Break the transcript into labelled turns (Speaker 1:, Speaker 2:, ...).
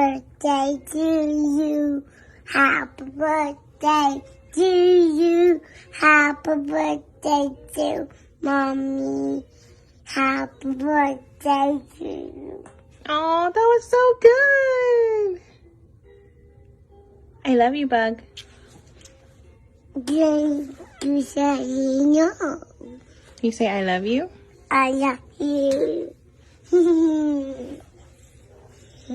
Speaker 1: birthday to you. Happy birthday to you. Happy birthday to Mommy. Happy birthday to you.
Speaker 2: Oh, that was so good. I love you, Bug.
Speaker 1: You say no.
Speaker 2: You say I love you?
Speaker 1: I love you.